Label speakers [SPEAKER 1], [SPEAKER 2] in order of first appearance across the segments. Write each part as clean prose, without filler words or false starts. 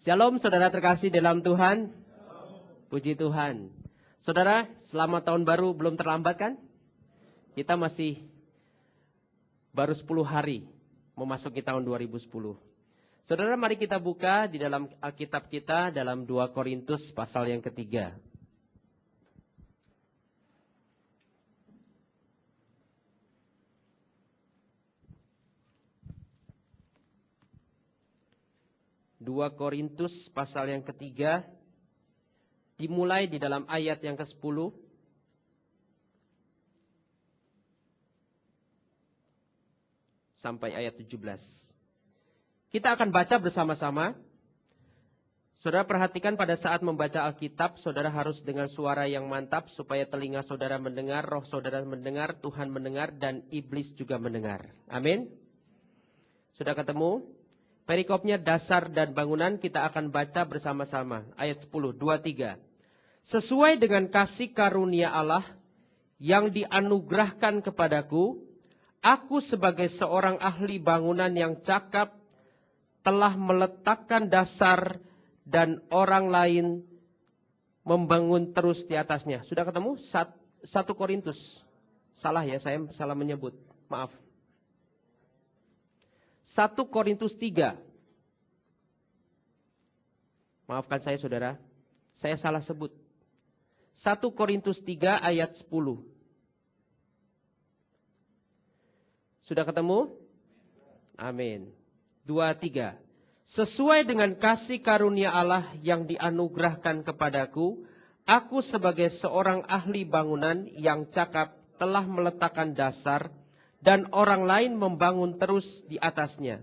[SPEAKER 1] Shalom saudara terkasih dalam Tuhan. Puji Tuhan. Saudara, selamat tahun baru, belum terlambat kan? Kita masih baru 10 hari memasuki tahun 2010. Saudara, mari kita buka di dalam Alkitab kita dalam 2 Korintus pasal yang ketiga. Dua Korintus pasal yang ketiga, dimulai di dalam ayat yang ke-10 sampai ayat 17. Kita akan baca bersama-sama. Saudara perhatikan pada saat membaca Alkitab, saudara harus dengan suara yang mantap supaya telinga saudara mendengar, roh saudara mendengar, Tuhan mendengar, dan iblis juga mendengar. Amin. Sudah ketemu? Perikopnya dasar dan bangunan kita akan baca bersama-sama. Ayat 10, 2, 3. Sesuai dengan kasih karunia Allah yang dianugerahkan kepadaku, aku sebagai seorang ahli bangunan yang cakap telah meletakkan dasar dan orang lain membangun terus di atasnya. Sudah ketemu? 1 Korintus. Salah ya, saya salah menyebut. Maaf. 1 Korintus 3. Maafkan saya saudara, saya salah sebut. 1 Korintus 3 ayat 10. Sudah ketemu? Amin. 2, 3. Sesuai dengan kasih karunia Allah yang dianugerahkan kepadaku, aku sebagai seorang ahli bangunan yang cakap telah meletakkan dasar, dan orang lain membangun terus di atasnya.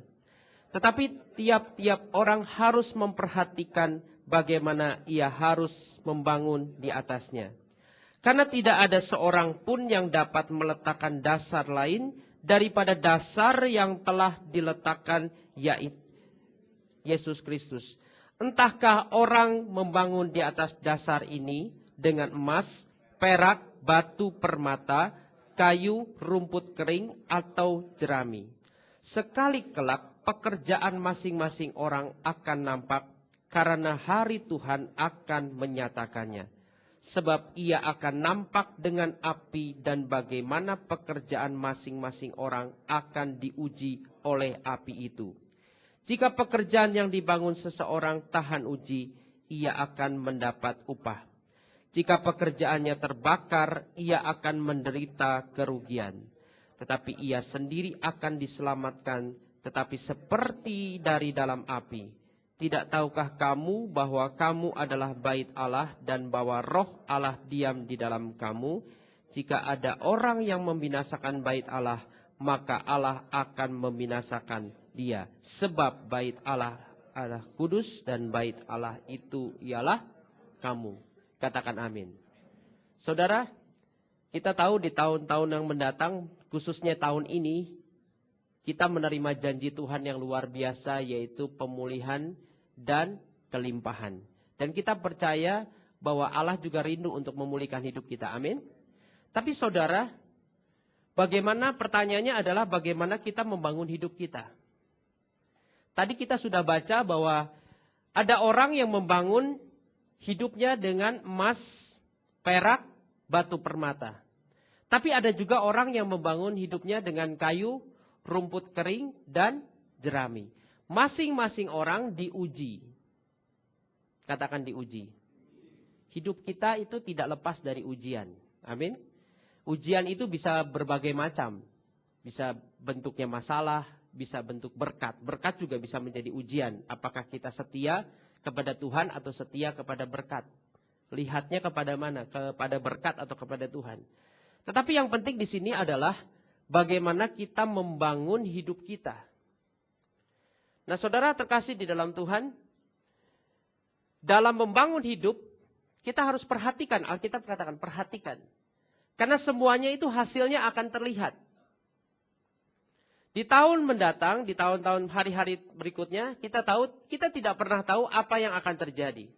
[SPEAKER 1] Tetapi tiap-tiap orang harus memperhatikan bagaimana ia harus membangun di atasnya. Karena tidak ada seorang pun yang dapat meletakkan dasar lain daripada dasar yang telah diletakkan, yaitu Yesus Kristus. Entahkah orang membangun di atas dasar ini dengan emas, perak, batu permata, kayu, rumput kering, atau jerami. Sekali kelak pekerjaan masing-masing orang akan nampak, karena hari Tuhan akan menyatakannya. Sebab ia akan nampak dengan api, dan bagaimana pekerjaan masing-masing orang akan diuji oleh api itu. Jika pekerjaan yang dibangun seseorang tahan uji, ia akan mendapat upah. Jika pekerjaannya terbakar, ia akan menderita kerugian. Tetapi ia sendiri akan diselamatkan, tetapi seperti dari dalam api. Tidak tahukah kamu bahwa kamu adalah bait Allah dan bahwa roh Allah diam di dalam kamu? Jika ada orang yang membinasakan bait Allah, maka Allah akan membinasakan dia. Sebab bait Allah adalah kudus dan bait Allah itu ialah kamu. Katakan amin. Saudara, kita tahu di tahun-tahun yang mendatang, khususnya tahun ini, kita menerima janji Tuhan yang luar biasa, yaitu pemulihan dan kelimpahan. Dan kita percaya bahwa Allah juga rindu untuk memulihkan hidup kita. Amin. Tapi saudara, bagaimana, pertanyaannya adalah bagaimana kita membangun hidup kita. Tadi kita sudah baca bahwa ada orang yang membangun hidupnya dengan emas, perak, batu permata. Tapi ada juga orang yang membangun hidupnya dengan kayu, rumput kering, dan jerami. Masing-masing orang diuji. Katakan diuji. Hidup kita itu tidak lepas dari ujian. Amin. Ujian itu bisa berbagai macam. Bisa bentuknya masalah, bisa bentuk berkat. Berkat juga bisa menjadi ujian. Apakah kita setia kepada Tuhan atau setia kepada berkat? Lihatnya kepada mana? Kepada berkat atau kepada Tuhan? Tetapi yang penting di sini adalah bagaimana kita membangun hidup kita. Nah, saudara terkasih di dalam Tuhan, dalam membangun hidup, kita harus perhatikan. Alkitab katakan perhatikan. Karena semuanya itu hasilnya akan terlihat. Di tahun mendatang, di tahun-tahun hari-hari berikutnya, kita tidak pernah tahu apa yang akan terjadi.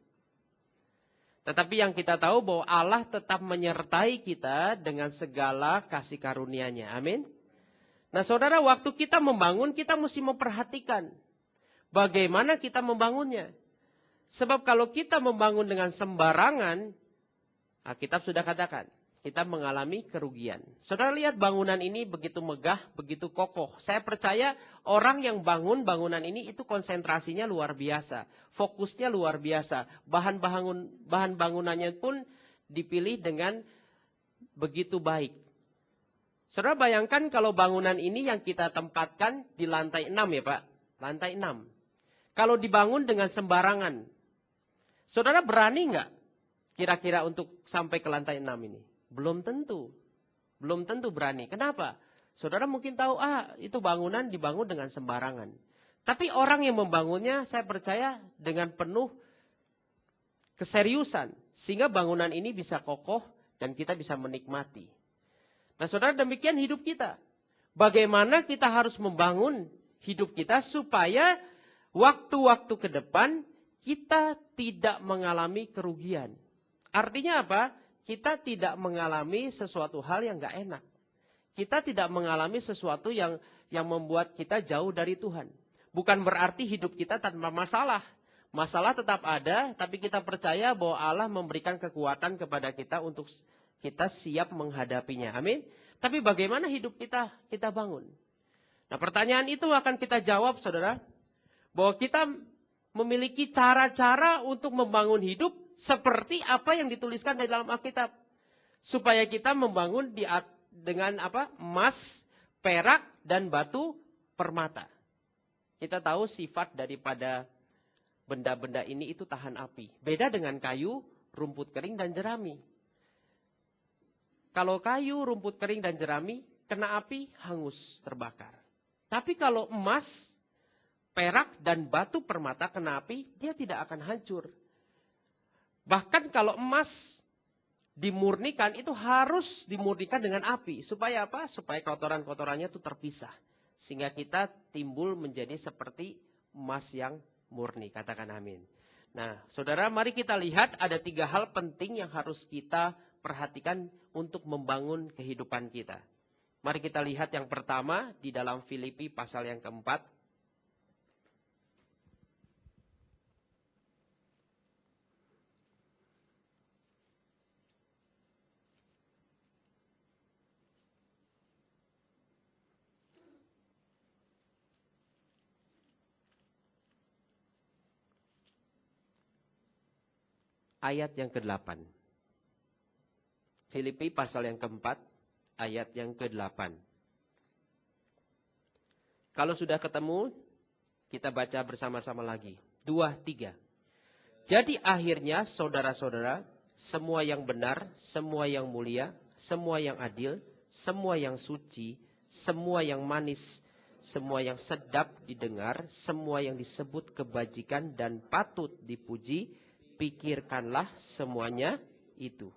[SPEAKER 1] Tetapi yang kita tahu bahwa Allah tetap menyertai kita dengan segala kasih karunia-Nya. Amin. Nah saudara, waktu kita membangun, kita mesti memperhatikan bagaimana kita membangunnya. Sebab kalau kita membangun dengan sembarangan, Alkitab sudah katakan, kita mengalami kerugian. Saudara lihat bangunan ini begitu megah, begitu kokoh. Saya percaya orang yang bangun bangunan ini itu konsentrasinya luar biasa. Fokusnya luar biasa. Bahan bangunannya pun dipilih dengan begitu baik. Saudara bayangkan kalau bangunan ini yang kita tempatkan di lantai 6 ya Pak. Lantai 6. Kalau dibangun dengan sembarangan, saudara berani nggak kira-kira untuk sampai ke lantai 6 ini? Belum tentu. Belum tentu berani. Kenapa? Saudara mungkin tahu, itu bangunan dibangun dengan sembarangan. Tapi orang yang membangunnya, saya percaya dengan penuh keseriusan. Sehingga bangunan ini bisa kokoh dan kita bisa menikmati. Nah saudara, demikian hidup kita. Bagaimana kita harus membangun hidup kita supaya waktu-waktu ke depan kita tidak mengalami kerugian. Artinya apa? Kita tidak mengalami sesuatu hal yang gak enak. Kita tidak mengalami sesuatu yang membuat kita jauh dari Tuhan. Bukan berarti hidup kita tanpa masalah. Masalah tetap ada, tapi kita percaya bahwa Allah memberikan kekuatan kepada kita untuk kita siap menghadapinya. Amin. Tapi bagaimana hidup kita bangun? Nah pertanyaan itu akan kita jawab saudara. Bahwa kita memiliki cara-cara untuk membangun hidup seperti apa yang dituliskan di dalam Alkitab. Supaya kita membangun dengan emas, perak, dan batu permata. Kita tahu sifat daripada benda-benda ini itu tahan api. Beda dengan kayu, rumput kering, dan jerami. Kalau kayu, rumput kering, dan jerami, kena api, hangus, terbakar. Tapi kalau emas, perak dan batu permata kena api, dia tidak akan hancur. Bahkan kalau emas dimurnikan, itu harus dimurnikan dengan api. Supaya apa? Supaya kotoran-kotorannya itu terpisah. Sehingga kita timbul menjadi seperti emas yang murni. Katakan amin. Nah, saudara, mari kita lihat ada 3 hal penting yang harus kita perhatikan untuk membangun kehidupan kita. Mari kita lihat yang pertama di dalam Filipi pasal yang keempat. Ayat yang ke-8. Filipi pasal yang keempat, ayat yang ke-8. Kalau sudah ketemu, kita baca bersama-sama lagi. 2, 3. Jadi akhirnya saudara-saudara, semua yang benar, semua yang mulia, semua yang adil, semua yang suci, semua yang manis, semua yang sedap didengar, semua yang disebut kebajikan dan patut dipuji, pikirkanlah semuanya itu.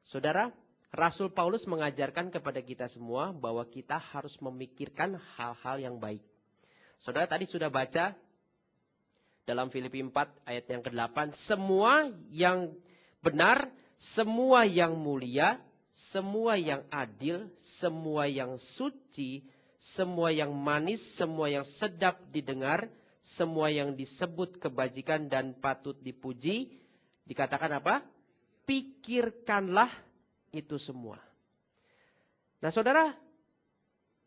[SPEAKER 1] Saudara, Rasul Paulus mengajarkan kepada kita semua bahwa kita harus memikirkan hal-hal yang baik. Saudara tadi sudah baca dalam Filipi 4 ayat yang ke-8. Semua yang benar, semua yang mulia, semua yang adil, semua yang suci, semua yang manis, semua yang sedap didengar, semua yang disebut kebajikan dan patut dipuji. Dikatakan apa? Pikirkanlah itu semua. Nah saudara,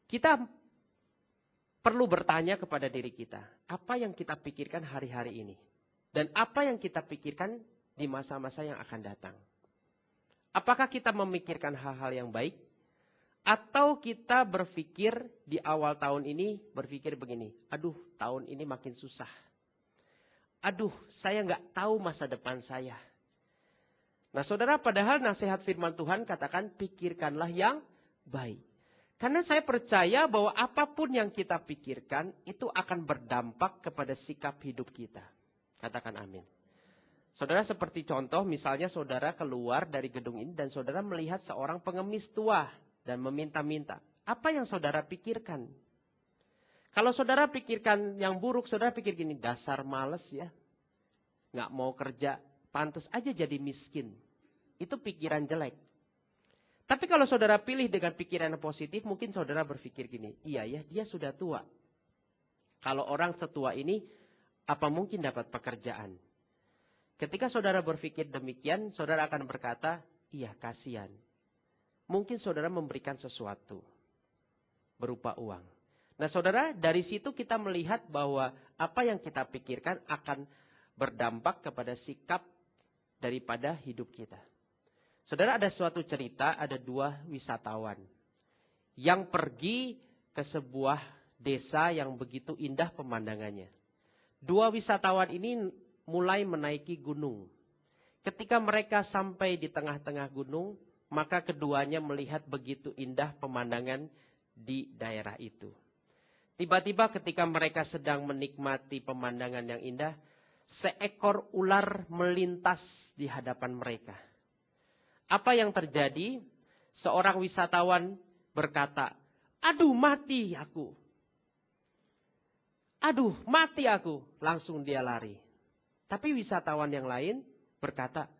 [SPEAKER 1] kita perlu bertanya kepada diri kita. Apa yang kita pikirkan hari-hari ini? Dan apa yang kita pikirkan di masa-masa yang akan datang? Apakah kita memikirkan hal-hal yang baik? Atau kita berpikir di awal tahun ini, berpikir begini, aduh tahun ini makin susah. Aduh, saya nggak tahu masa depan saya. Nah saudara, padahal nasihat firman Tuhan katakan pikirkanlah yang baik. Karena saya percaya bahwa apapun yang kita pikirkan itu akan berdampak kepada sikap hidup kita. Katakan amin. Saudara seperti contoh, misalnya saudara keluar dari gedung ini dan saudara melihat seorang pengemis tua dan meminta-minta. Apa yang saudara pikirkan? Kalau saudara pikirkan yang buruk, saudara pikir gini, dasar males ya. Nggak mau kerja, pantas aja jadi miskin. Itu pikiran jelek. Tapi kalau saudara pilih dengan pikiran yang positif, mungkin saudara berpikir gini, iya ya, dia sudah tua. Kalau orang setua ini, apa mungkin dapat pekerjaan? Ketika saudara berpikir demikian, saudara akan berkata, iya kasihan. Mungkin saudara memberikan sesuatu berupa uang. Nah saudara, dari situ kita melihat bahwa apa yang kita pikirkan akan berdampak kepada sikap daripada hidup kita. Saudara, ada suatu cerita, ada 2 wisatawan yang pergi ke sebuah desa yang begitu indah pemandangannya. 2 wisatawan ini mulai menaiki gunung. Ketika mereka sampai di tengah-tengah gunung, maka keduanya melihat begitu indah pemandangan di daerah itu. Tiba-tiba ketika mereka sedang menikmati pemandangan yang indah, seekor ular melintas di hadapan mereka. Apa yang terjadi? Seorang wisatawan berkata, aduh mati aku. Aduh mati aku. Langsung dia lari. Tapi wisatawan yang lain berkata,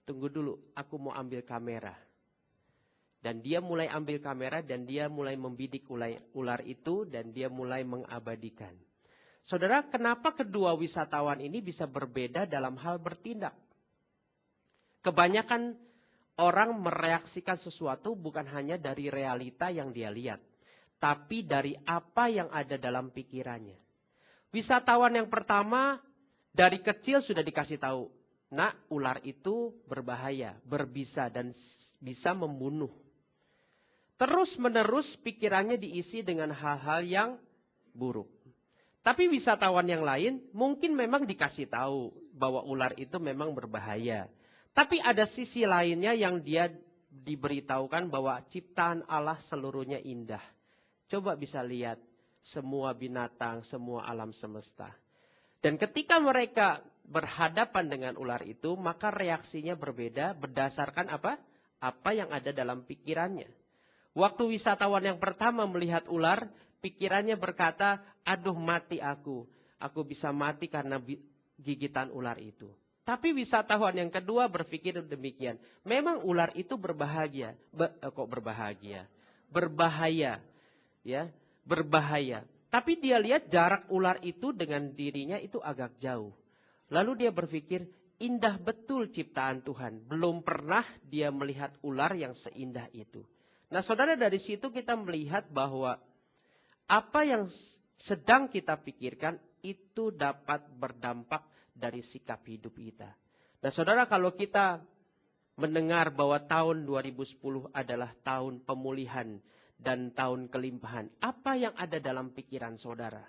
[SPEAKER 1] tunggu dulu, aku mau ambil kamera. Dan dia mulai ambil kamera dan dia mulai membidik ular itu dan dia mulai mengabadikan. Saudara, kenapa kedua wisatawan ini bisa berbeda dalam hal bertindak? Kebanyakan orang mereaksikan sesuatu bukan hanya dari realita yang dia lihat, tapi dari apa yang ada dalam pikirannya. Wisatawan yang pertama dari kecil sudah dikasih tahu, nak, ular itu berbahaya, berbisa dan bisa membunuh. Terus-menerus pikirannya diisi dengan hal-hal yang buruk. Tapi wisatawan yang lain mungkin memang dikasih tahu bahwa ular itu memang berbahaya. Tapi ada sisi lainnya yang dia diberitahukan bahwa ciptaan Allah seluruhnya indah. Coba bisa lihat semua binatang, semua alam semesta. Dan ketika mereka berhadapan dengan ular itu, maka reaksinya berbeda berdasarkan apa? Apa yang ada dalam pikirannya. Waktu wisatawan yang pertama melihat ular, pikirannya berkata, aduh mati aku. Aku bisa mati karena gigitan ular itu. Tapi wisatawan yang kedua berpikir demikian. Memang ular itu berbahaya. Berbahaya. Ya, berbahaya. Tapi dia lihat jarak ular itu dengan dirinya itu agak jauh. Lalu dia berpikir, indah betul ciptaan Tuhan. Belum pernah dia melihat ular yang seindah itu. Nah saudara, dari situ kita melihat bahwa apa yang sedang kita pikirkan itu dapat berdampak dari sikap hidup kita. Nah saudara, kalau kita mendengar bahwa tahun 2010 adalah tahun pemulihan dan tahun kelimpahan, apa yang ada dalam pikiran saudara?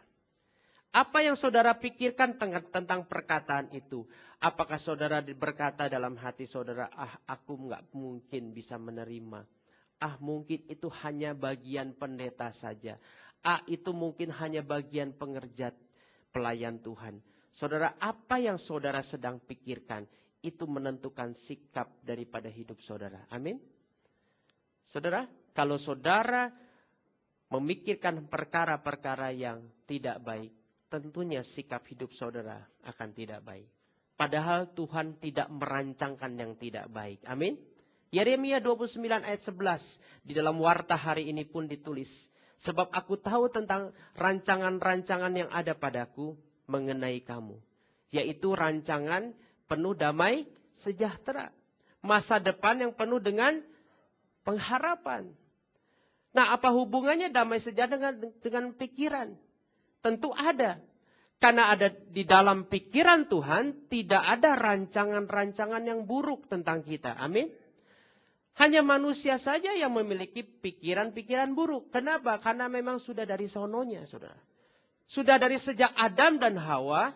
[SPEAKER 1] Apa yang saudara pikirkan tentang perkataan itu? Apakah saudara berkata dalam hati saudara, aku nggak mungkin bisa menerima. Mungkin itu hanya bagian pendeta saja. Itu mungkin hanya bagian pengerjat pelayan Tuhan. Saudara, apa yang saudara sedang pikirkan, itu menentukan sikap daripada hidup saudara. Amin. Saudara, kalau saudara memikirkan perkara-perkara yang tidak baik, tentunya sikap hidup saudara akan tidak baik. Padahal Tuhan tidak merancangkan yang tidak baik. Amin. Yeremia 29 ayat 11 di dalam warta hari ini pun ditulis. Sebab aku tahu tentang rancangan-rancangan yang ada padaku mengenai kamu. Yaitu rancangan penuh damai sejahtera. Masa depan yang penuh dengan pengharapan. Nah, apa hubungannya damai sejahtera dengan pikiran? Tentu ada. Karena ada di dalam pikiran Tuhan, tidak ada rancangan-rancangan yang buruk tentang kita. Amin. Hanya manusia saja yang memiliki pikiran-pikiran buruk. Kenapa? Karena memang sudah dari sononya, saudara. Sudah dari sejak Adam dan Hawa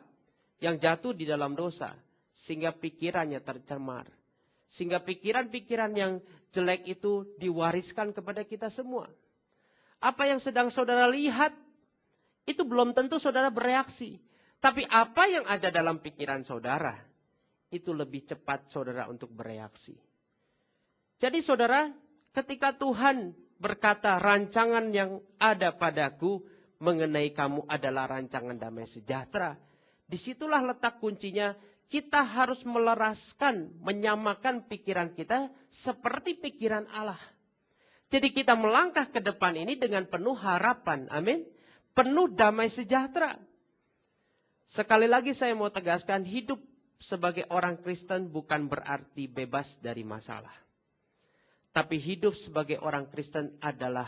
[SPEAKER 1] yang jatuh di dalam dosa. Sehingga pikirannya tercemar. Sehingga pikiran-pikiran yang jelek itu diwariskan kepada kita semua. Apa yang sedang saudara lihat, itu belum tentu saudara bereaksi. Tapi apa yang ada dalam pikiran saudara, itu lebih cepat saudara untuk bereaksi. Jadi saudara, ketika Tuhan berkata rancangan yang ada padaku mengenai kamu adalah rancangan damai sejahtera. Disitulah letak kuncinya, kita harus meleraskan, menyamakan pikiran kita seperti pikiran Allah. Jadi kita melangkah ke depan ini dengan penuh harapan, amin. Penuh damai sejahtera. Sekali lagi saya mau tegaskan, hidup sebagai orang Kristen bukan berarti bebas dari masalah. Tapi hidup sebagai orang Kristen adalah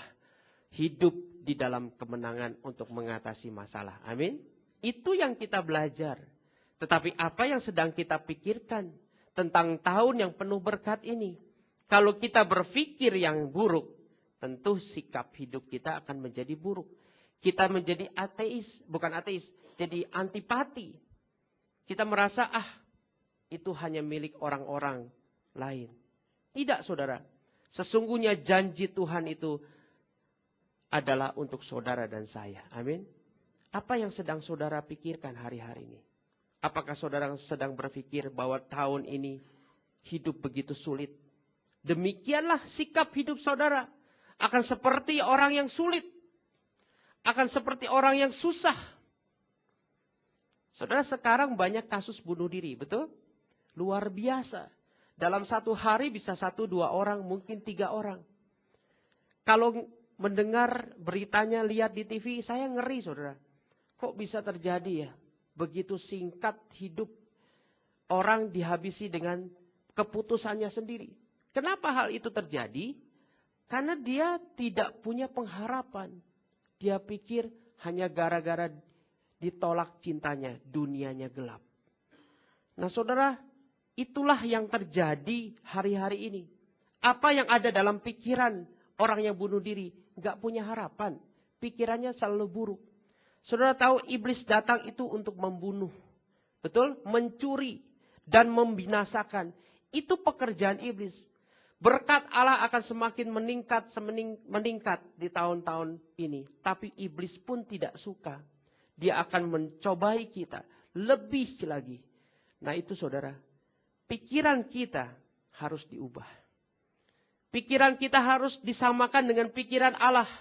[SPEAKER 1] hidup di dalam kemenangan untuk mengatasi masalah. Amin. Itu yang kita belajar. Tetapi apa yang sedang kita pikirkan tentang tahun yang penuh berkat ini? Kalau kita berpikir yang buruk, tentu sikap hidup kita akan menjadi buruk. Kita menjadi ateis, bukan ateis, jadi antipati. Kita merasa, itu hanya milik orang-orang lain. Tidak, saudara. Sesungguhnya janji Tuhan itu adalah untuk saudara dan saya. Amin. Apa yang sedang saudara pikirkan hari-hari ini? Apakah saudara sedang berpikir bahwa tahun ini hidup begitu sulit? Demikianlah sikap hidup saudara. Akan seperti orang yang sulit. Akan seperti orang yang susah. Saudara, sekarang banyak kasus bunuh diri, betul? Luar biasa. Dalam satu hari bisa 1-2 orang, mungkin 3 orang. Kalau mendengar beritanya, lihat di TV, saya ngeri, saudara. Kok bisa terjadi ya? Begitu singkat hidup orang dihabisi dengan keputusannya sendiri. Kenapa hal itu terjadi? Karena dia tidak punya pengharapan. Dia pikir hanya gara-gara ditolak cintanya, dunianya gelap. Nah, saudara, itulah yang terjadi hari-hari ini. Apa yang ada dalam pikiran orang yang bunuh diri? Gak punya harapan. Pikirannya selalu buruk. Saudara tahu iblis datang itu untuk membunuh. Betul? Mencuri dan membinasakan. Itu pekerjaan iblis. Berkat Allah akan semakin meningkat di tahun-tahun ini. Tapi iblis pun tidak suka. Dia akan mencobai kita lebih lagi. Nah itu saudara, pikiran kita harus diubah. Pikiran kita harus disamakan dengan pikiran Allah.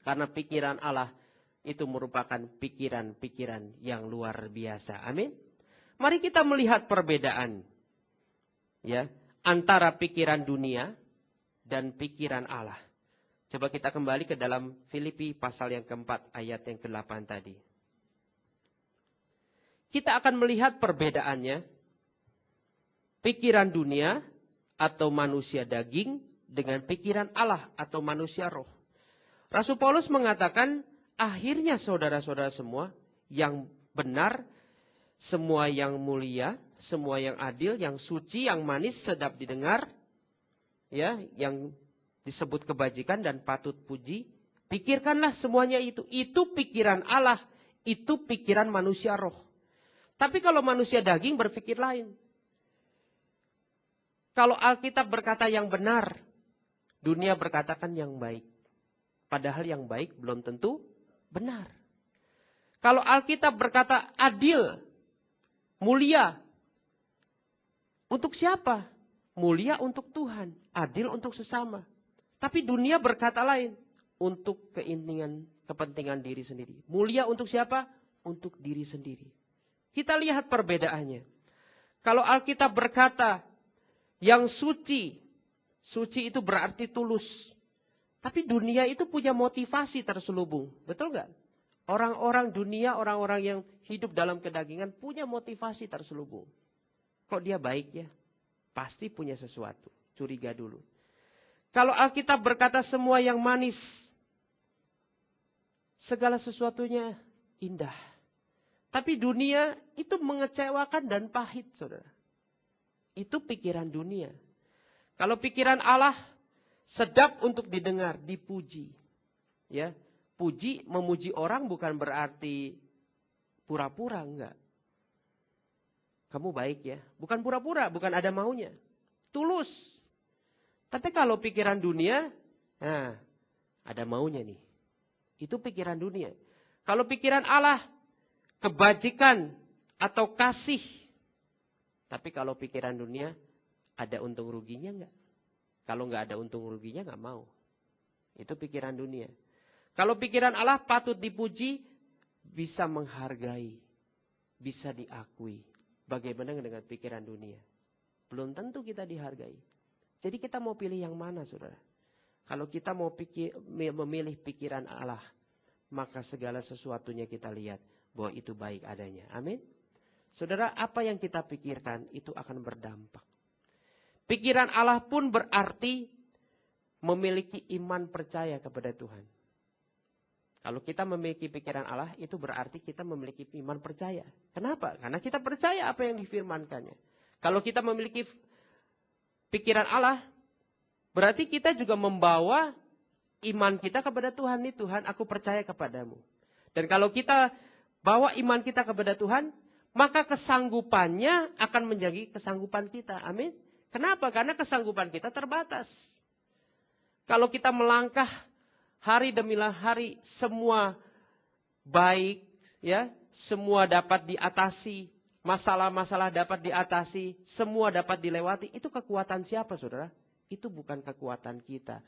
[SPEAKER 1] Karena pikiran Allah itu merupakan pikiran-pikiran yang luar biasa. Amin. Mari kita melihat perbedaan. Ya. Antara pikiran dunia dan pikiran Allah. Coba kita kembali ke dalam Filipi pasal yang keempat ayat yang ke-8 tadi. Kita akan melihat perbedaannya. Pikiran dunia atau manusia daging dengan pikiran Allah atau manusia roh. Rasul Paulus mengatakan, akhirnya saudara-saudara semua yang benar, semua yang mulia, semua yang adil, yang suci, yang manis, sedap didengar, ya, yang disebut kebajikan dan patut puji, pikirkanlah semuanya itu. Itu pikiran Allah, itu pikiran manusia roh. Tapi kalau manusia daging berpikir lain. Kalau Alkitab berkata yang benar, dunia berkatakan yang baik. Padahal yang baik belum tentu benar. Kalau Alkitab berkata adil, mulia, untuk siapa? Mulia untuk Tuhan, adil untuk sesama. Tapi dunia berkata lain, untuk kepentingan diri sendiri. Mulia untuk siapa? Untuk diri sendiri. Kita lihat perbedaannya. Kalau Alkitab berkata yang suci, suci itu berarti tulus. Tapi dunia itu punya motivasi terselubung, betul nggak? Orang-orang dunia, orang-orang yang hidup dalam kedagingan punya motivasi terselubung. Kok dia baik ya? Pasti punya sesuatu. Curiga dulu. Kalau Alkitab berkata semua yang manis, segala sesuatunya indah. Tapi dunia itu mengecewakan dan pahit, saudara. Itu pikiran dunia. Kalau pikiran Allah, sedap untuk didengar, dipuji. Ya, puji, memuji orang bukan berarti pura-pura, enggak. Kamu baik ya. Bukan pura-pura, bukan ada maunya. Tulus. Tapi kalau pikiran dunia, nah, ada maunya nih. Itu pikiran dunia. Kalau pikiran Allah, kebajikan atau kasih. Tapi kalau pikiran dunia, ada untung ruginya enggak? Kalau enggak ada untung ruginya enggak mau. Itu pikiran dunia. Kalau pikiran Allah patut dipuji, bisa menghargai, bisa diakui. Bagaimana dengan pikiran dunia? Belum tentu kita dihargai. Jadi kita mau pilih yang mana, saudara? Kalau kita mau memilih pikiran Allah, maka segala sesuatunya kita lihat bahwa itu baik adanya. Amin. Saudara, apa yang kita pikirkan itu akan berdampak. Pikiran Allah pun berarti memiliki iman percaya kepada Tuhan. Kalau kita memiliki pikiran Allah, itu berarti kita memiliki iman percaya. Kenapa? Karena kita percaya apa yang difirmankannya. Kalau kita memiliki pikiran Allah, berarti kita juga membawa iman kita kepada Tuhan. Nih Tuhan, aku percaya kepadamu. Dan kalau kita bawa iman kita kepada Tuhan, maka kesanggupannya akan menjadi kesanggupan kita. Amin. Kenapa? Karena kesanggupan kita terbatas. Kalau kita melangkah hari demi hari, semua baik, ya, semua dapat diatasi, masalah-masalah dapat diatasi, semua dapat dilewati. Itu kekuatan siapa, saudara? Itu bukan kekuatan kita.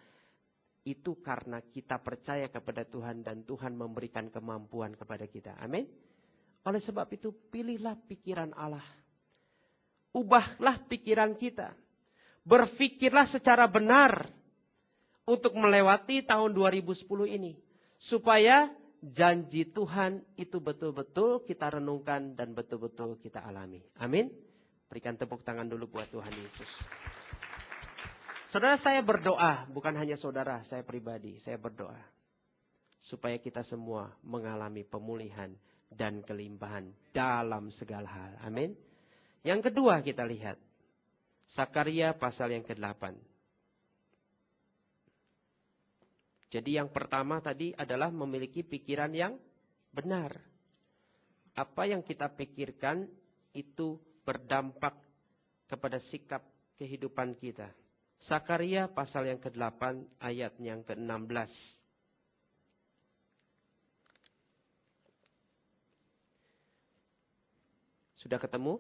[SPEAKER 1] Itu karena kita percaya kepada Tuhan dan Tuhan memberikan kemampuan kepada kita. Amin. Oleh sebab itu, pilihlah pikiran Allah. Ubahlah pikiran kita. Berfikirlah secara benar untuk melewati tahun 2010 ini. Supaya janji Tuhan itu betul-betul kita renungkan dan betul-betul kita alami. Amin. Berikan tepuk tangan dulu buat Tuhan Yesus. Saudara, saya berdoa, bukan hanya saudara, saya pribadi, saya berdoa. Supaya kita semua mengalami pemulihan dan kelimpahan dalam segala hal. Amin. Yang kedua kita lihat. Sakaria pasal yang ke-8. Jadi yang pertama tadi adalah memiliki pikiran yang benar. Apa yang kita pikirkan itu berdampak kepada sikap kehidupan kita. Sakaria pasal yang ke-8 ayat yang ke-16. Sudah ketemu?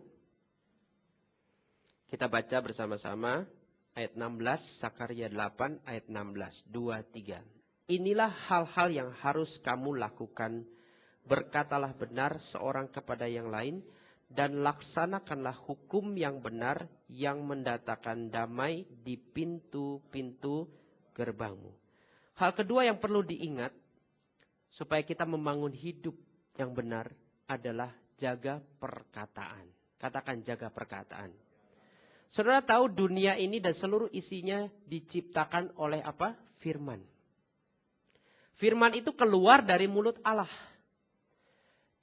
[SPEAKER 1] Kita baca bersama-sama ayat 16, Sakaria 8 ayat 16, 2, 3. Inilah hal-hal yang harus kamu lakukan. Berkatalah benar seorang kepada yang lain, dan laksanakanlah hukum yang benar yang mendatangkan damai di pintu-pintu gerbangmu. Hal kedua yang perlu diingat, supaya kita membangun hidup yang benar, adalah jaga perkataan. Katakan jaga perkataan. Saudara tahu dunia ini dan seluruh isinya diciptakan oleh apa? Firman. Firman itu keluar dari mulut Allah.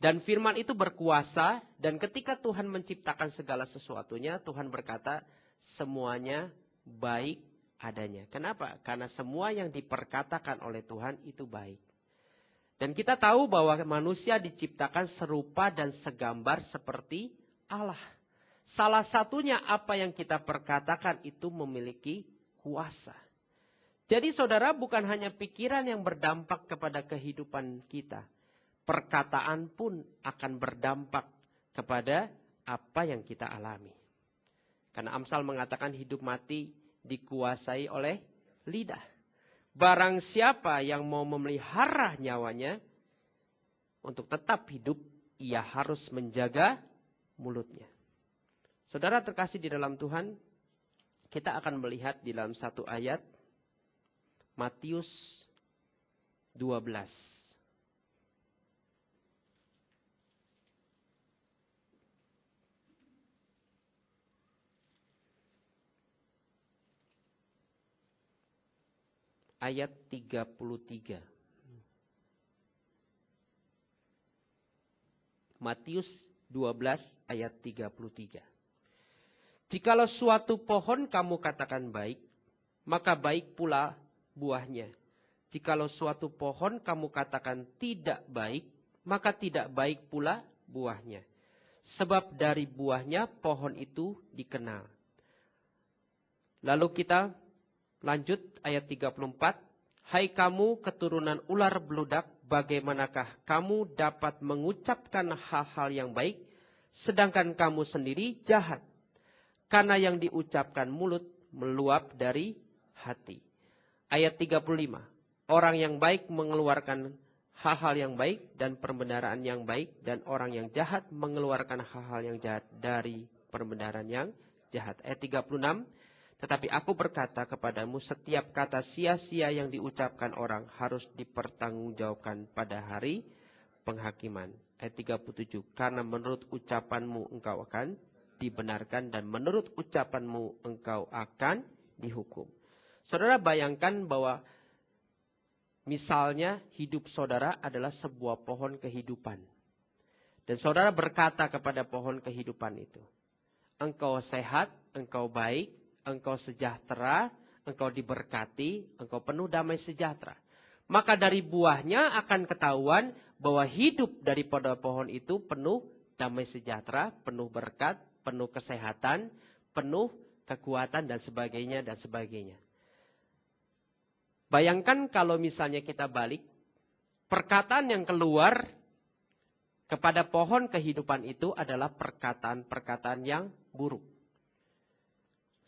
[SPEAKER 1] Dan firman itu berkuasa, dan ketika Tuhan menciptakan segala sesuatunya, Tuhan berkata semuanya baik adanya. Kenapa? Karena semua yang diperkatakan oleh Tuhan itu baik. Dan kita tahu bahwa manusia diciptakan serupa dan segambar seperti Allah. Salah satunya apa yang kita perkatakan itu memiliki kuasa. Jadi saudara, bukan hanya pikiran yang berdampak kepada kehidupan kita. Perkataan pun akan berdampak kepada apa yang kita alami. Karena Amsal mengatakan hidup mati dikuasai oleh lidah. Barang siapa yang mau memelihara nyawanya untuk tetap hidup, ia harus menjaga mulutnya. Saudara terkasih di dalam Tuhan, kita akan melihat di dalam satu ayat, Matius 12. Ayat 33. Matius 12 ayat 33. Jikalau suatu pohon kamu katakan baik, maka baik pula buahnya. Jikalau suatu pohon kamu katakan tidak baik, maka tidak baik pula buahnya. Sebab dari buahnya pohon itu dikenal. Lalu kita lanjut ayat 34. Hai kamu keturunan ular beludak, bagaimanakah kamu dapat mengucapkan hal-hal yang baik, sedangkan kamu sendiri jahat? Karena yang diucapkan mulut meluap dari hati. Ayat 35. Orang yang baik mengeluarkan hal-hal yang baik dan pembenaran yang baik, dan orang yang jahat mengeluarkan hal-hal yang jahat dari pembenaran yang jahat. Ayat 36. Tetapi aku berkata kepadamu, setiap kata sia-sia yang diucapkan orang harus dipertanggungjawabkan pada hari penghakiman. Ayat 37, karena menurut ucapanmu engkau akan dibenarkan dan menurut ucapanmu engkau akan dihukum. Saudara bayangkan bahwa misalnya hidup saudara adalah sebuah pohon kehidupan. Dan saudara berkata kepada pohon kehidupan itu, engkau sehat, engkau baik, engkau sejahtera, engkau diberkati, engkau penuh damai sejahtera. Maka dari buahnya akan ketahuan bahwa hidup daripada pohon itu penuh damai sejahtera, penuh berkat, penuh kesehatan, penuh kekuatan dan sebagainya dan sebagainya. Bayangkan kalau misalnya kita balik, perkataan yang keluar kepada pohon kehidupan itu adalah perkataan-perkataan yang buruk.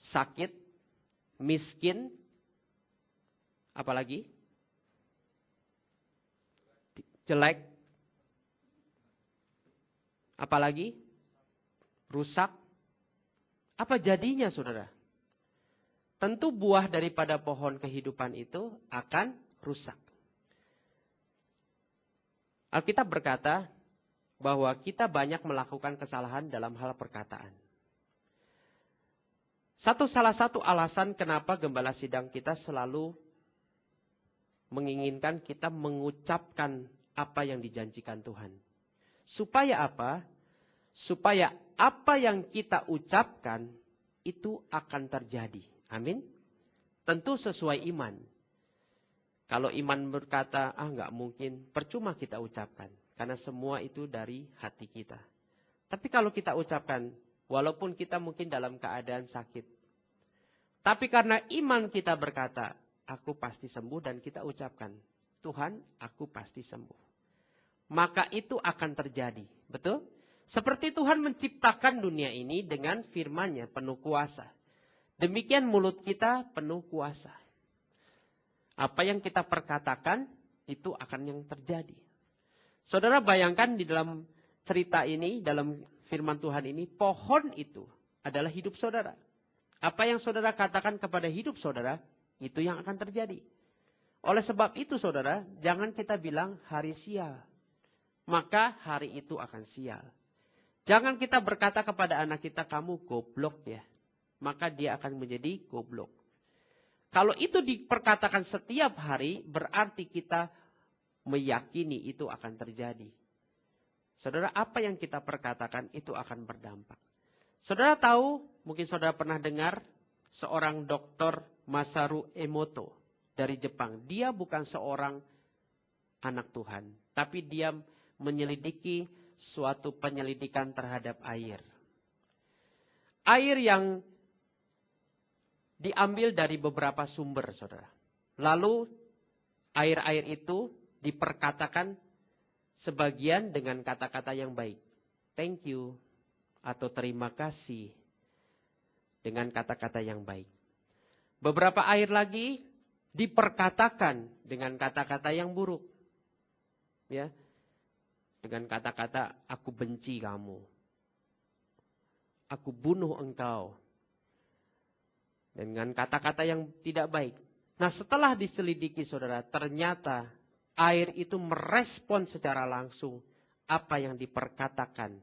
[SPEAKER 1] Sakit, miskin, apalagi? Jelek, apalagi? Rusak. Apa jadinya, saudara? Tentu buah daripada pohon kehidupan itu akan rusak. Alkitab berkata bahwa kita banyak melakukan kesalahan dalam hal perkataan. Salah satu alasan kenapa gembala sidang kita selalu menginginkan kita mengucapkan apa yang dijanjikan Tuhan. Supaya apa? Supaya apa yang kita ucapkan itu akan terjadi. Amin. Tentu sesuai iman. Kalau iman berkata, nggak mungkin, percuma kita ucapkan. Karena semua itu dari hati kita. Tapi kalau kita ucapkan, walaupun kita mungkin dalam keadaan sakit. Tapi karena iman kita berkata, aku pasti sembuh, dan kita ucapkan, Tuhan, aku pasti sembuh. Maka itu akan terjadi. Betul? Seperti Tuhan menciptakan dunia ini dengan firman-Nya penuh kuasa. Demikian mulut kita penuh kuasa. Apa yang kita perkatakan, itu akan yang terjadi. Saudara bayangkan di dalam cerita ini, dalam firman Tuhan ini, pohon itu adalah hidup saudara. Apa yang saudara katakan kepada hidup saudara, itu yang akan terjadi. Oleh sebab itu saudara, jangan kita bilang hari sial. Maka hari itu akan sial. Jangan kita berkata kepada anak kita, kamu goblok ya. Maka dia akan menjadi goblok. Kalau itu diperkatakan setiap hari, berarti kita meyakini itu akan terjadi. Saudara, apa yang kita perkatakan itu akan berdampak. Saudara tahu, mungkin saudara pernah dengar, seorang dokter Masaru Emoto dari Jepang. Dia bukan seorang anak Tuhan, tapi dia menyelidiki suatu penyelidikan terhadap air. Air yang diambil dari beberapa sumber, saudara. Lalu air-air itu diperkatakan sebagian dengan kata-kata yang baik. Thank you atau terima kasih dengan kata-kata yang baik. Beberapa air lagi diperkatakan dengan kata-kata yang buruk. Ya. Dengan kata-kata aku benci kamu. Aku bunuh engkau. Dengan kata-kata yang tidak baik. Nah setelah diselidiki saudara, ternyata air itu merespon secara langsung apa yang diperkatakan.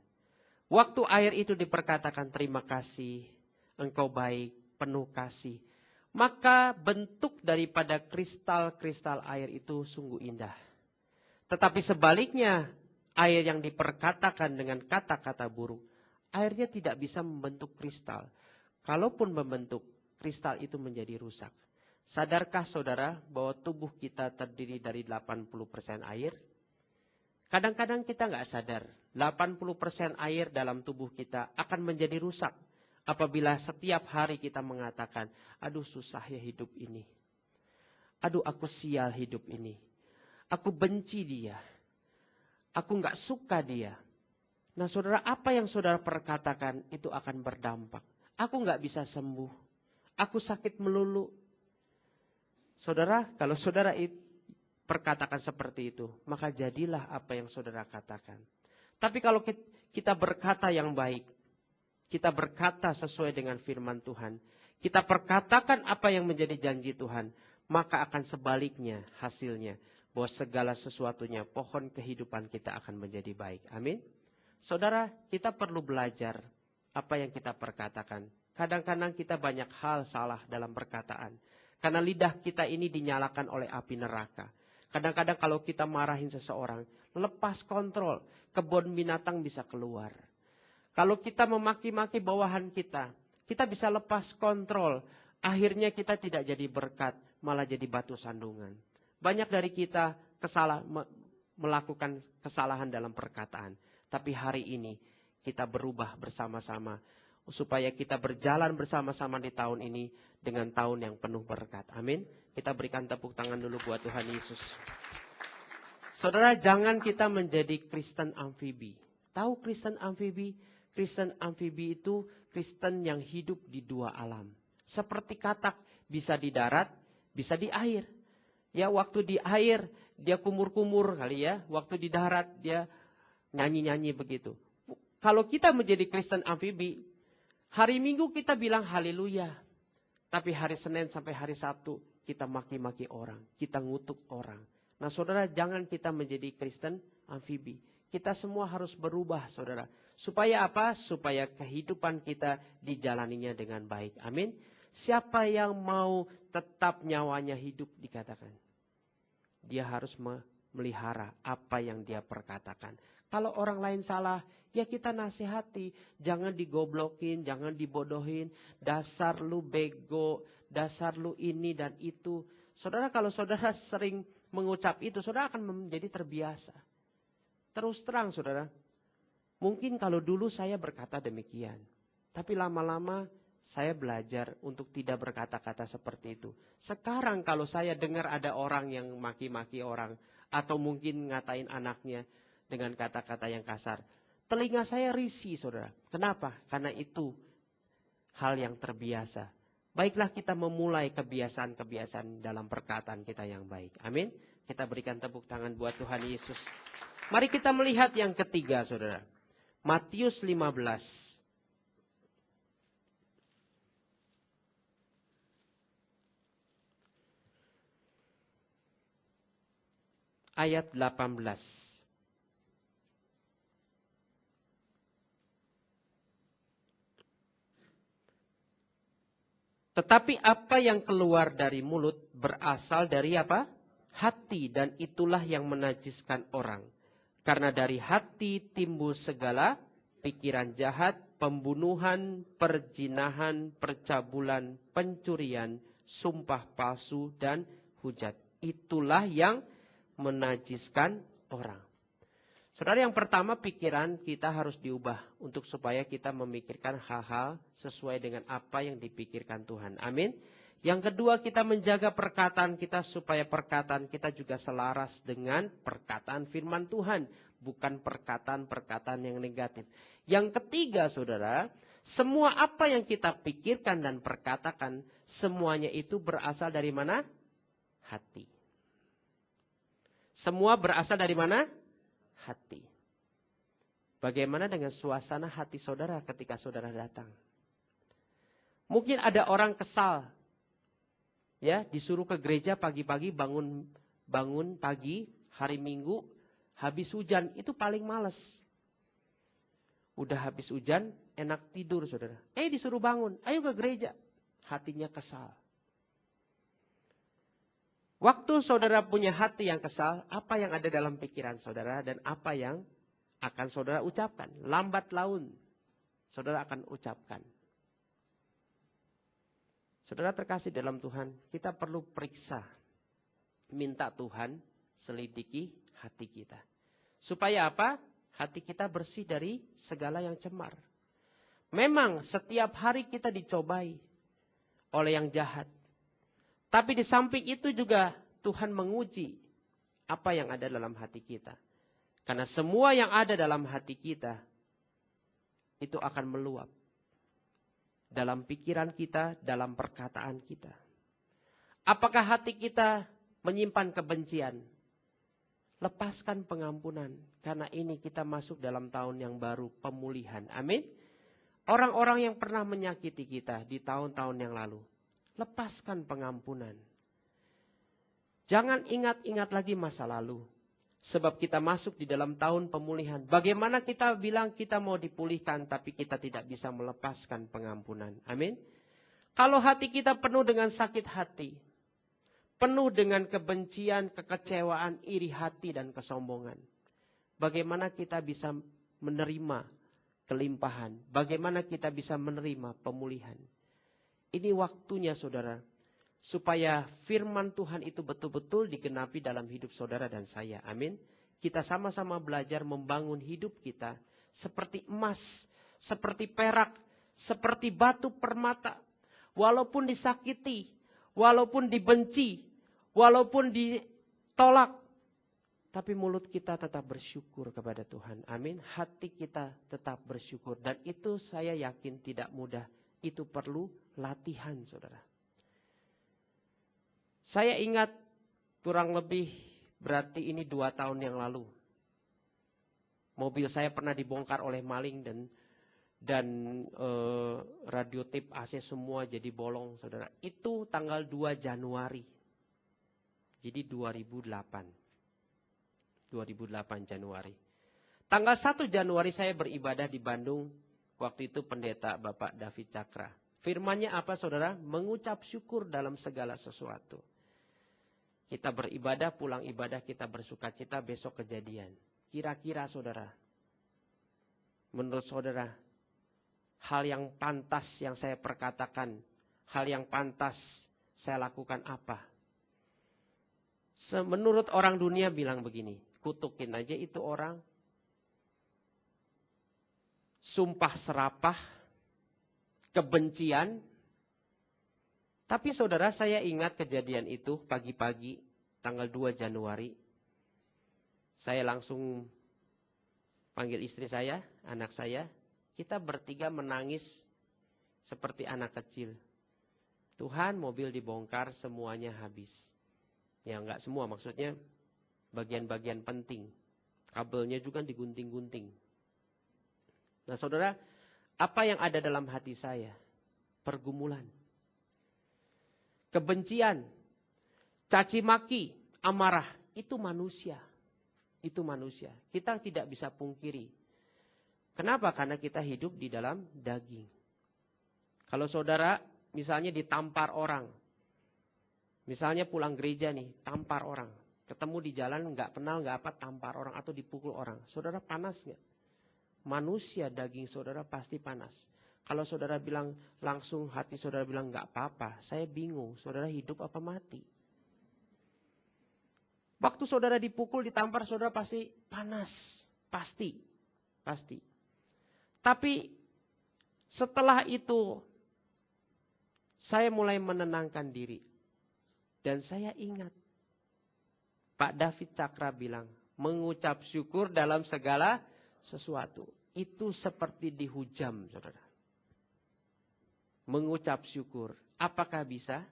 [SPEAKER 1] Waktu air itu diperkatakan terima kasih, engkau baik, penuh kasih. Maka bentuk daripada kristal-kristal air itu sungguh indah. Tetapi sebaliknya, air yang diperkatakan dengan kata-kata buruk, airnya tidak bisa membentuk kristal. Kalaupun membentuk, kristal itu menjadi rusak. Sadarkah saudara bahwa tubuh kita terdiri dari 80% air? Kadang-kadang kita nggak sadar. 80% air dalam tubuh kita akan menjadi rusak. Apabila setiap hari kita mengatakan, aduh susah ya hidup ini. Aduh aku sial hidup ini. Aku benci dia. Aku nggak suka dia. Nah saudara, apa yang saudara perkatakan itu akan berdampak. Aku nggak bisa sembuh. Aku sakit melulu. Saudara, kalau saudara perkatakan seperti itu, maka jadilah apa yang saudara katakan. Tapi kalau kita berkata yang baik, kita berkata sesuai dengan firman Tuhan, kita perkatakan apa yang menjadi janji Tuhan, maka akan sebaliknya hasilnya. bahwa segala sesuatunya, pohon kehidupan kita akan menjadi baik. Amin. Saudara, kita perlu belajar apa yang kita perkatakan. Kadang-kadang kita banyak hal salah dalam perkataan. Karena lidah kita ini dinyalakan oleh api neraka. Kadang-kadang kalau kita marahin seseorang, lepas kontrol, kebun binatang bisa keluar. Kalau kita memaki-maki bawahan kita bisa lepas kontrol. Akhirnya kita tidak jadi berkat, malah jadi batu sandungan. Banyak dari kita melakukan kesalahan dalam perkataan. Tapi hari ini kita berubah bersama-sama supaya kita berjalan bersama-sama di tahun ini dengan tahun yang penuh berkat. Amin. Kita berikan tepuk tangan dulu buat Tuhan Yesus. Saudara, jangan kita menjadi Kristen amfibi. Tahu Kristen amfibi? Kristen amfibi itu Kristen yang hidup di dua alam. Seperti katak, bisa di darat, bisa di air. Ya, waktu di air dia kumur-kumur kali ya, waktu di darat dia nyanyi-nyanyi begitu. Kalau kita menjadi Kristen amfibi, hari Minggu kita bilang haleluya. Tapi hari Senin sampai hari Sabtu kita maki-maki orang, kita ngutuk orang. Nah saudara, jangan kita menjadi Kristen amfibi. Kita semua harus berubah saudara. Supaya apa? Supaya kehidupan kita dijalaninya dengan baik. Amin. Siapa yang mau tetap nyawanya hidup dikatakan? Dia harus melihara apa yang dia perkatakan. Kalau orang lain salah, ya kita nasihati. Jangan digoblokin, jangan dibodohin. Dasar lu bego, dasar lu ini dan itu. Saudara, kalau saudara sering mengucap itu, saudara akan menjadi terbiasa. Terus terang saudara, mungkin kalau dulu saya berkata demikian. Tapi lama-lama saya belajar untuk tidak berkata-kata seperti itu. Sekarang kalau saya dengar ada orang yang maki-maki orang, atau mungkin ngatain anaknya dengan kata-kata yang kasar, telinga saya risih saudara. Kenapa? Karena itu hal yang terbiasa. Baiklah kita memulai kebiasaan-kebiasaan dalam perkataan kita yang baik. Amin. Kita berikan tepuk tangan buat Tuhan Yesus. Mari kita melihat yang ketiga saudara. Matius 15. Ayat 18. Tetapi apa yang keluar dari mulut berasal dari apa? Hati, dan itulah yang menajiskan orang. Karena dari hati timbul segala pikiran jahat, pembunuhan, perzinahan, percabulan, pencurian, sumpah palsu, dan hujat. Itulah yang menajiskan orang. Saudara, yang pertama pikiran kita harus diubah untuk supaya kita memikirkan hal-hal sesuai dengan apa yang dipikirkan Tuhan. Amin. Yang kedua, kita menjaga perkataan kita supaya perkataan kita juga selaras dengan perkataan firman Tuhan, bukan perkataan-perkataan yang negatif. Yang ketiga, saudara, semua apa yang kita pikirkan dan perkatakan, semuanya itu berasal dari mana? Hati. Semua berasal dari mana? Hati. Bagaimana dengan suasana hati saudara ketika saudara datang? Mungkin ada orang kesal, ya, disuruh ke gereja pagi-pagi, bangun pagi hari Minggu, habis hujan, itu paling males. Udah habis hujan, enak tidur saudara. Disuruh bangun, ayo ke gereja, hatinya kesal. Waktu saudara punya hati yang kesal, apa yang ada dalam pikiran saudara dan apa yang akan saudara ucapkan? Lambat laun, saudara akan ucapkan. Saudara terkasih dalam Tuhan, kita perlu periksa, minta Tuhan selidiki hati kita. Supaya apa? Hati kita bersih dari segala yang cemar. Memang setiap hari kita dicobai oleh yang jahat. Tapi di samping itu juga Tuhan menguji apa yang ada dalam hati kita. Karena semua yang ada dalam hati kita itu akan meluap. Dalam pikiran kita, dalam perkataan kita. Apakah hati kita menyimpan kebencian? Lepaskan pengampunan. Karena ini kita masuk dalam tahun yang baru, pemulihan. Amin. Orang-orang yang pernah menyakiti kita di tahun-tahun yang lalu, lepaskan pengampunan. Jangan ingat-ingat lagi masa lalu. Sebab kita masuk di dalam tahun pemulihan. Bagaimana kita bilang kita mau dipulihkan, tapi kita tidak bisa melepaskan pengampunan. Amin. Kalau hati kita penuh dengan sakit hati, penuh dengan kebencian, kekecewaan, iri hati, dan kesombongan. Bagaimana kita bisa menerima kelimpahan? Bagaimana kita bisa menerima pemulihan? Ini waktunya saudara, supaya firman Tuhan itu betul-betul digenapi dalam hidup saudara dan saya. Amin. Kita sama-sama belajar membangun hidup kita seperti emas, seperti perak, seperti batu permata. Walaupun disakiti, walaupun dibenci, walaupun ditolak, tapi mulut kita tetap bersyukur kepada Tuhan. Amin. Hati kita tetap bersyukur. Dan itu saya yakin tidak mudah. Itu perlu latihan, saudara. Saya ingat kurang lebih berarti ini 2 tahun yang lalu. Mobil saya pernah dibongkar oleh maling dan radio tape AC semua jadi bolong, saudara. Itu tanggal 2 Januari. Jadi 2008 Januari. Tanggal 1 Januari saya beribadah di Bandung. Waktu itu pendeta Bapak David Cakra. Firman-Nya apa, saudara? Mengucap syukur dalam segala sesuatu. Kita beribadah, pulang ibadah kita bersukacita, besok kejadian. Kira-kira saudara, menurut saudara, hal yang pantas yang saya perkatakan, hal yang pantas saya lakukan apa? Menurut orang dunia bilang begini, kutukin aja itu orang, sumpah serapah, kebencian. Tapi saudara, saya ingat kejadian itu pagi-pagi tanggal 2 Januari. Saya langsung panggil istri saya, anak saya. Kita bertiga menangis seperti anak kecil. Tuhan, mobil dibongkar, semuanya habis. Ya enggak semua, maksudnya bagian-bagian penting. Kabelnya juga digunting-gunting. Nah saudara, apa yang ada dalam hati saya? Pergumulan. Kebencian, caci maki, amarah, itu manusia. Itu manusia. Kita tidak bisa pungkiri. Kenapa? Karena kita hidup di dalam daging. Kalau saudara misalnya ditampar orang. Misalnya pulang gereja nih, tampar orang. Ketemu di jalan, nggak kenal, nggak apa, tampar orang atau dipukul orang. Saudara panas nggak? Manusia, daging saudara pasti panas. Kalau saudara bilang langsung, hati saudara bilang nggak apa-apa, saya bingung, saudara hidup apa mati? Waktu saudara dipukul, ditampar, saudara pasti panas, pasti. Tapi setelah itu, saya mulai menenangkan diri. Dan saya ingat, Pak David Cakra bilang, mengucap syukur dalam segala sesuatu. Itu seperti dihujam, saudara. Mengucap syukur. Apakah bisa?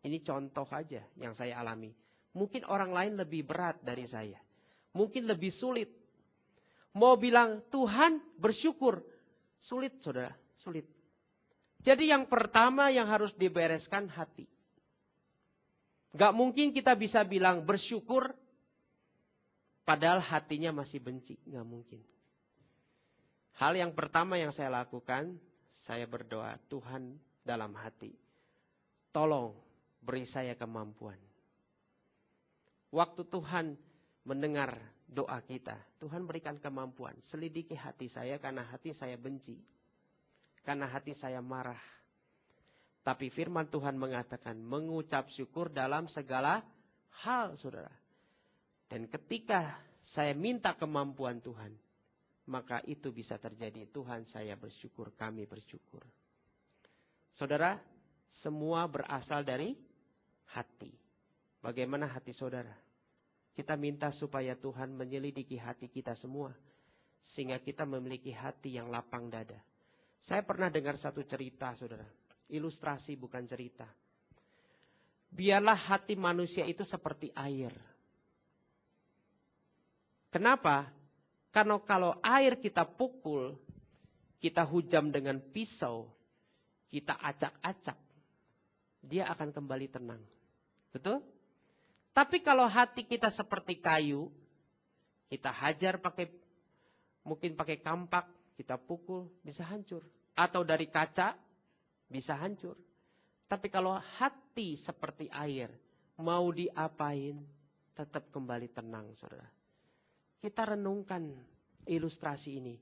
[SPEAKER 1] Ini contoh aja yang saya alami. Mungkin orang lain lebih berat dari saya. Mungkin lebih sulit. Mau bilang Tuhan bersyukur. Sulit saudara, sulit. Jadi yang pertama yang harus dibereskan hati. Gak mungkin kita bisa bilang bersyukur padahal hatinya masih benci. Gak mungkin. Hal yang pertama yang saya lakukan, saya berdoa, Tuhan dalam hati, tolong beri saya kemampuan. Waktu Tuhan mendengar doa kita, Tuhan berikan kemampuan. Selidiki hati saya karena hati saya benci. Karena hati saya marah. Tapi firman Tuhan mengatakan mengucap syukur dalam segala hal, saudara. Dan ketika saya minta kemampuan Tuhan, maka itu bisa terjadi. Tuhan, saya bersyukur, kami bersyukur. Saudara, semua berasal dari hati. Bagaimana hati saudara? Kita minta supaya Tuhan menyelidiki hati kita semua. Sehingga kita memiliki hati yang lapang dada. Saya pernah dengar satu cerita, saudara. Ilustrasi bukan cerita. Biarlah hati manusia itu seperti air. Kenapa? Karena kalau air kita pukul, kita hujam dengan pisau, kita acak-acak, dia akan kembali tenang. Betul? Tapi kalau hati kita seperti kayu, kita hajar mungkin pakai kampak, kita pukul, bisa hancur. Atau dari kaca, bisa hancur. Tapi kalau hati seperti air, mau diapain, tetap kembali tenang, saudara. Kita renungkan ilustrasi ini.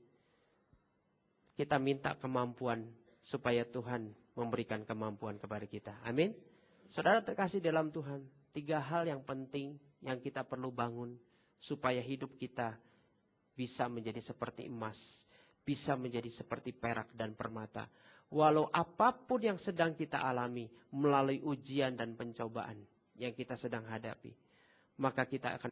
[SPEAKER 1] Kita minta kemampuan supaya Tuhan memberikan kemampuan kepada kita. Amin. Saudara terkasih dalam Tuhan, 3 hal yang penting yang kita perlu bangun supaya hidup kita bisa menjadi seperti emas, bisa menjadi seperti perak dan permata. Walau apapun yang sedang kita alami melalui ujian dan pencobaan yang kita sedang hadapi, maka kita akan